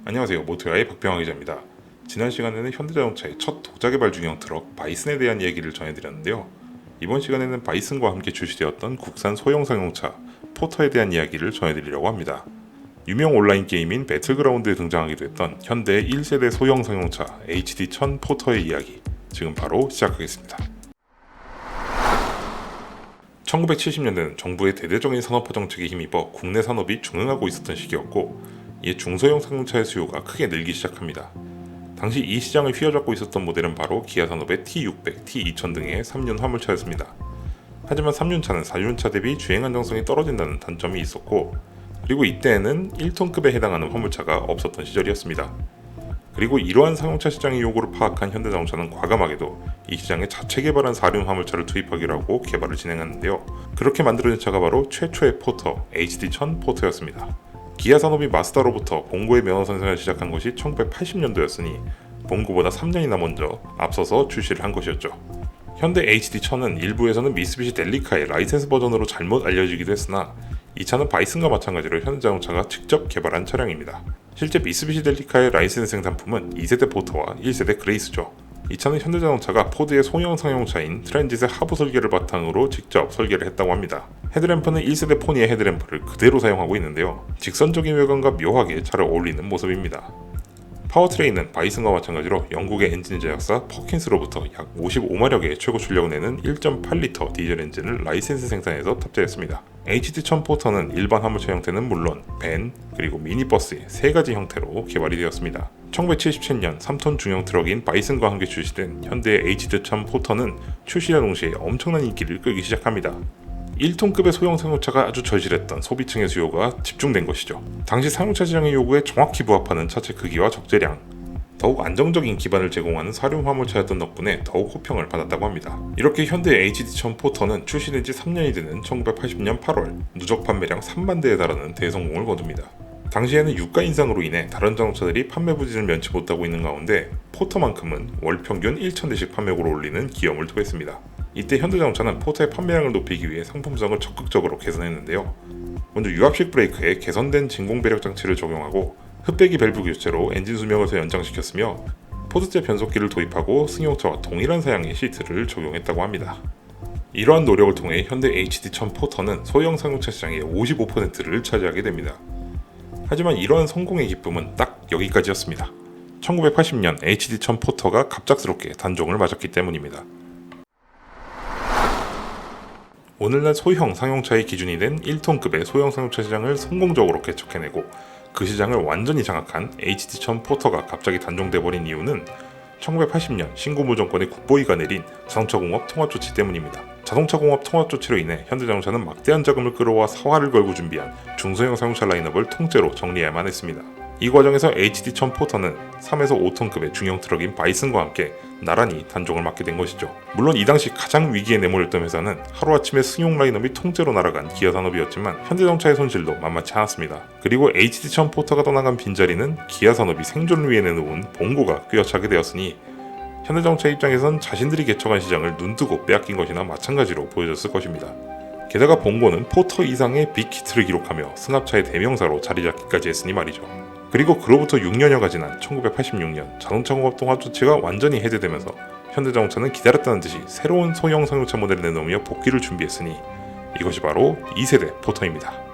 안녕하세요. 모토야의 박병환 기자입니다. 지난 시간에는 현대자동차의 첫 독자 개발 중형 트럭 바이슨에 대한 이야기를 전해드렸는데요. 이번 시간에는 바이슨과 함께 출시되었던 국산 소형 상용차 포터에 대한 이야기를 전해드리려고 합니다. 유명 온라인 게임인 배틀그라운드에 등장하기도 했던 현대의 1세대 소형 상용차 HD1000 포터의 이야기, 지금 바로 시작하겠습니다. 1970년대는 정부의 대대적인 산업화 정책에 힘입어 국내 산업이 중흥하고 있었던 시기였고, 이에 중소형 상용차의 수요가 크게 늘기 시작합니다. 당시 이 시장을 휘어잡고 있었던 모델은 바로 기아산업의 T600, T2000 등의 3륜 화물차였습니다. 하지만 3륜차는 4륜차 대비 주행 안정성이 떨어진다는 단점이 있었고, 그리고 이때에는 1톤급에 해당하는 화물차가 없었던 시절이었습니다. 그리고 이러한 상용차 시장의 요구를 파악한 현대자동차는 과감하게도 이 시장에 자체 개발한 4륜 화물차를 투입하기로 하고 개발을 진행했는데요. 그렇게 만들어진 차가 바로 최초의 포터, HD1000 포터였습니다. 기아 산업이 마스다로부터 봉고의 면허 선생을 시작한 것이 1980년도였으니 봉고보다 3년이나 먼저 앞서서 출시를 한 것이었죠. 현대 HD1000은 일부에서는 미쓰비시 델리카의 라이센스 버전으로 잘못 알려지기도 했으나, 이 차는 바이슨과 마찬가지로 현대자동차가 직접 개발한 차량입니다. 실제 미쓰비시 델리카의 라이센스 생산품은 2세대 포터와 1세대 그레이스죠. 이 차는 현대자동차가 포드의 소형 상용차인 트랜짓의 하부 설계를 바탕으로 직접 설계를 했다고 합니다. 헤드램프는 1세대 포니의 헤드램프를 그대로 사용하고 있는데요. 직선적인 외관과 묘하게 잘 어울리는 모습입니다. 파워트레인은 바이슨과 마찬가지로 영국의 엔진 제작사 퍼킨스로부터 약 55마력의 최고 출력을 내는 1.8리터 디젤 엔진을 라이센스 생산해서 탑재했습니다. HD1000 포터는 일반 화물차 형태는 물론 밴, 그리고 미니버스의 3가지 형태로 개발이 되었습니다. 1977년 3톤 중형 트럭인 바이슨과 함께 출시된 현대의 HD1000 포터는 출시와 동시에 엄청난 인기를 끌기 시작합니다. 1톤급의 소형 상용차가 아주 절실했던 소비층의 수요가 집중된 것이죠. 당시 상용차 시장의 요구에 정확히 부합하는 차체 크기와 적재량, 더욱 안정적인 기반을 제공하는 사륜 화물차였던 덕분에 더욱 호평을 받았다고 합니다. 이렇게 현대 HD1000 포터는 출시된 지 3년이 되는 1980년 8월 누적 판매량 3만 대에 달하는 대성공을 거둡니다. 당시에는 유가 인상으로 인해 다른 자동차들이 판매 부진을 면치 못하고 있는 가운데 포터만큼은 월 평균 1,000대씩 판매고를 올리는 기염을 토했습니다. 이때 현대자동차는 포터의 판매량을 높이기 위해 상품성을 적극적으로 개선했는데요. 먼저 유압식 브레이크에 개선된 진공 배력 장치를 적용하고 흡배기 밸브 교체로 엔진 수명을 더 연장시켰으며, 포드제 변속기를 도입하고 승용차와 동일한 사양의 시트를 적용했다고 합니다. 이러한 노력을 통해 현대 HD1000 포터는 소형 상용차 시장의 55%를 차지하게 됩니다. 하지만 이러한 성공의 기쁨은 딱 여기까지였습니다. 1980년 HD1000 포터가 갑작스럽게 단종을 맞았기 때문입니다. 오늘날 소형 상용차의 기준이 된 1톤급의 소형 상용차 시장을 성공적으로 개척해내고 그 시장을 완전히 장악한 HD1000 포터가 갑자기 단종돼버린 이유는 1980년 신고무 정권의 국보위가 내린 자동차공업 통합조치 때문입니다. 자동차공업 통합조치로 인해 현대자동차는 막대한 자금을 끌어와 사활을 걸고 준비한 중소형 상용차 라인업을 통째로 정리해야만 했습니다. 이 과정에서 HD1000 포터는 3에서 5톤급의 중형 트럭인 바이슨과 함께 나란히 단종을 맡게 된 것이죠. 물론 이 당시 가장 위기에 내몰렸던 회사는 하루아침에 승용 라인업이 통째로 날아간 기아산업이었지만 현대자동차의 손실도 만만치 않았습니다. 그리고 HD1000 포터가 떠나간 빈자리는 기아산업이 생존을 위해 내놓은 봉고가 꿰어차게 되었으니 현대자동차 입장에선 자신들이 개척한 시장을 눈뜨고 빼앗긴 것이나 마찬가지로 보여졌을 것입니다. 게다가 봉고는 포터 이상의 빅히트를 기록하며 승합차의 대명사로 자리잡기까지 했으니 말이죠. 그리고 그로부터 6년여가 지난 1986년 자동차공업 통합조치가 완전히 해제되면서 현대자동차는 기다렸다는 듯이 새로운 소형 상용차 모델을 내놓으며 복귀를 준비했으니 이것이 바로 2세대 포터입니다.